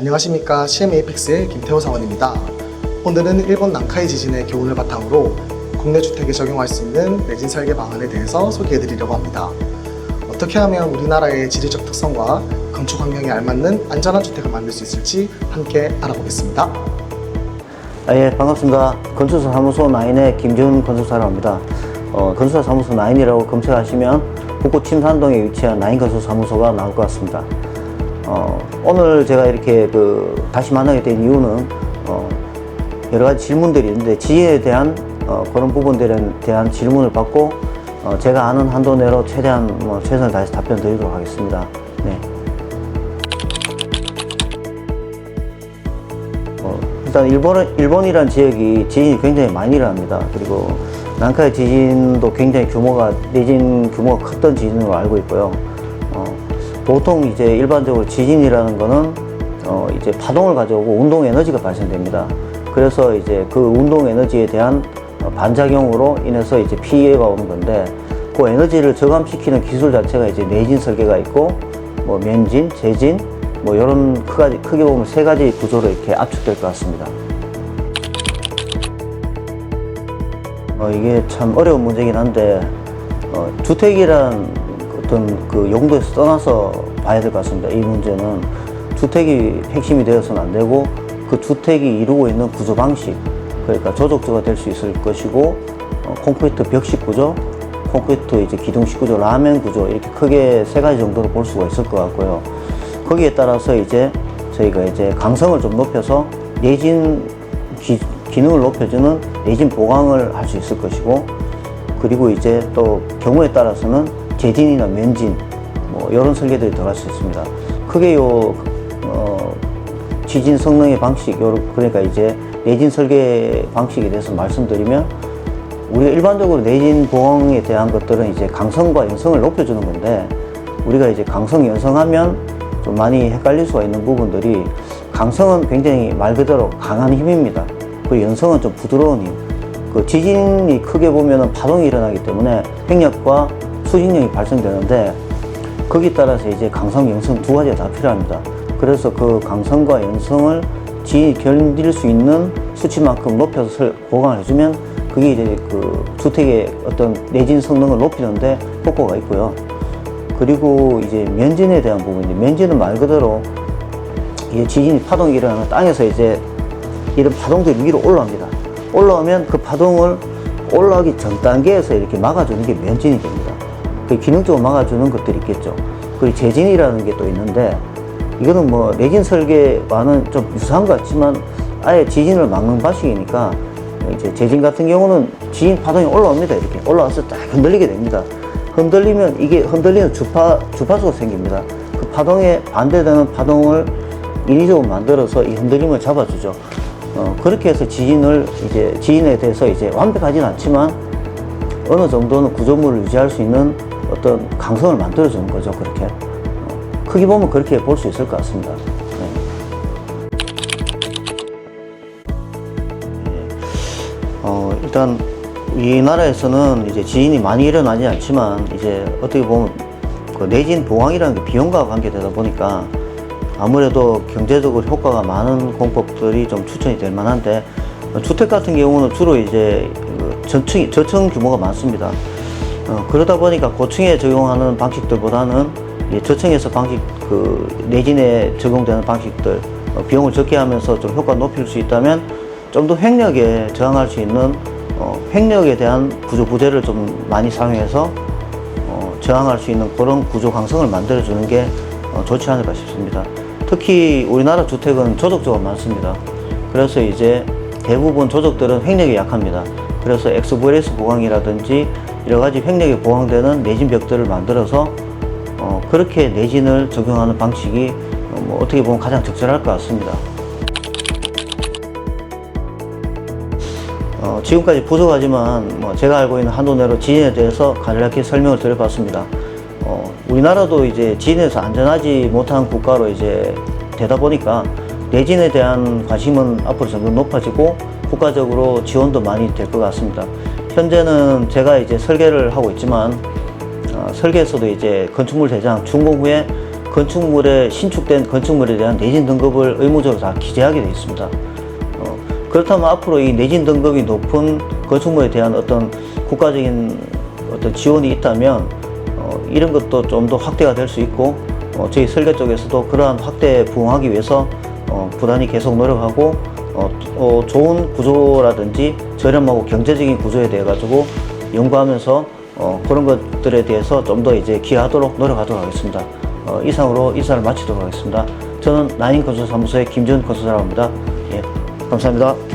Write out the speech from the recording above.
안녕하십니까. CM 에이펙스의 김태호 사원입니다. 오늘은 일본 난카이 지진의 교훈을 바탕으로 국내 주택에 적용할 수 있는 내진 설계 방안에 대해서 소개해드리려고 합니다. 어떻게 하면 우리나라의 지리적 특성과 건축 환경에 알맞는 안전한 주택을 만들 수 있을지 함께 알아보겠습니다. 예, 반갑습니다. 건축사 사무소 9의 김지훈 건축사라고 합니다. 건축사 사무소 9이라고 검색하시면 북구 침산동에 위치한 9 건축사무소가 나올 것 같습니다. 오늘 제가 이렇게 다시 만나게 된 이유는 여러 가지 질문들이 있는데 지혜에 대한 그런 부분들에 대한 질문을 받고 제가 아는 한도 내로 최대한 최선을 다해서 답변 드리도록 하겠습니다. 네. 일단 일본이란 지역이 지진이 굉장히 많이 일어납니다. 그리고 난카이 지진도 굉장히 내진 규모가 컸던 지진으로 알고 있고요. 보통 이제 일반적으로 지진이라는 거는 이제 파동을 가져오고 운동 에너지가 발생됩니다. 그래서 이제 그 운동 에너지에 대한 반작용으로 인해서 이제 피해가 오는 건데, 그 에너지를 저감시키는 기술 자체가 이제 내진 설계가 있고, 면진, 재진, 이런 크게 보면 세 가지 구조로 이렇게 압축될 것 같습니다. 이게 참 어려운 문제긴 한데, 주택이란 어떤 그 용도에서 떠나서 봐야 될 것 같습니다. 이 문제는 주택이 핵심이 되어서는 안 되고, 그 주택이 이루고 있는 구조 방식, 그러니까 조족조가 될 수 있을 것이고, 콘크리트 벽식 구조, 콘크리트 이제 기둥식 구조, 라멘 구조, 이렇게 크게 세 가지 정도로 볼 수가 있을 것 같고요. 거기에 따라서 이제 저희가 이제 강성을 좀 높여서 내진 기능을 높여주는 내진 보강을 할 수 있을 것이고, 그리고 이제 또 경우에 따라서는 재진이나 면진 이런 설계들이 들어갈 수 있습니다. 크게 지진 성능의 방식, 그러니까 이제 내진 설계 방식에 대해서 말씀드리면, 우리가 일반적으로 내진 보강에 대한 것들은 이제 강성과 연성을 높여주는 건데, 우리가 이제 강성, 연성하면 좀 많이 헷갈릴 수가 있는 부분들이, 강성은 굉장히 말 그대로 강한 힘입니다. 그리고 연성은 좀 부드러운 힘. 그 지진이 크게 보면은 파동이 일어나기 때문에 횡력과 수직력이 발생되는데, 거기에 따라서 이제 강성, 연성 두 가지가 다 필요합니다. 그래서 그 강성과 연성을 지진이 견딜 수 있는 수치만큼 높여서 보강을 해주면, 그게 이제 그 주택의 어떤 내진 성능을 높이는데 효과가 있고요. 그리고 이제 면진에 대한 부분인데, 면진은 말 그대로 이게 지진이 파동이 일어나면 땅에서 이제 이런 파동들이 위로 올라옵니다. 올라오면 그 파동을 올라오기 전 단계에서 이렇게 막아주는 게 면진이 됩니다. 그 기능적으로 막아주는 것들이 있겠죠. 그리고 재진이라는 게 또 있는데, 이거는 내진 설계와는 좀 유사한 것 같지만 아예 지진을 막는 방식이니까, 이제 재진 같은 경우는 지진 파동이 올라옵니다. 이렇게 올라와서 딱 흔들리게 됩니다. 흔들리면 이게 흔들리는 주파수가 생깁니다. 그 파동에 반대되는 파동을 인위적으로 만들어서 이 흔들림을 잡아주죠. 그렇게 해서 지진에 대해서 이제 완벽하진 않지만 어느 정도는 구조물을 유지할 수 있는 어떤 강성을 만들어주는 거죠. 그렇게 크게 보면 그렇게 볼 수 있을 것 같습니다. 일단 우리나라에서는 이제 지진이 많이 일어나지 않지만, 이제 어떻게 보면 그 내진 보강이라는 게 비용과 관계되다 보니까 아무래도 경제적으로 효과가 많은 공법들이 좀 추천이 될 만한데, 주택 같은 경우는 주로 이제 저층 규모가 많습니다. 그러다 보니까 고층에 적용하는 방식들보다는 저층에서 내진에 적용되는 방식들, 비용을 적게 하면서 좀 효과 높일 수 있다면, 좀 더 횡력에 저항할 수 있는 횡력에 대한 구조 부재를 좀 많이 사용해서 저항할 수 있는 그런 구조 강성을 만들어주는 게 좋지 않을까 싶습니다. 특히 우리나라 주택은 조적조가 많습니다. 그래서 이제 대부분 조적들은 횡력이 약합니다. 그래서 XVLS 보강이라든지 여러 가지 횡력에 보강되는 내진 벽들을 만들어서 그렇게 내진을 적용하는 방식이 어떻게 보면 가장 적절할 것 같습니다. 지금까지 부족하지만 제가 알고 있는 한도 내로 지진에 대해서 간략히 설명을 드려봤습니다. 우리나라도 이제 지진에서 안전하지 못한 국가로 이제 되다 보니까 내진에 대한 관심은 앞으로 점점 높아지고 국가적으로 지원도 많이 될 것 같습니다. 현재는 제가 이제 설계를 하고 있지만 설계에서도 이제 건축물 대장 준공 후에 건축물에 신축된 건축물에 대한 내진 등급을 의무적으로 다 기재하게 되어 있습니다. 그렇다면 앞으로 이 내진 등급이 높은 건축물에 대한 어떤 국가적인 어떤 지원이 있다면 이런 것도 좀 더 확대가 될 수 있고 저희 설계 쪽에서도 그러한 확대에 부응하기 위해서 부단히 계속 노력하고 좋은 구조라든지 저렴하고 경제적인 구조에 대해 가지고 연구하면서 그런 것들에 대해서 좀 더 이제 기여하도록 노력하도록 하겠습니다. 이상으로 인사를 마치도록 하겠습니다. 저는 나인 건설사무소의 김준 건설사라고 합니다. 예, 감사합니다.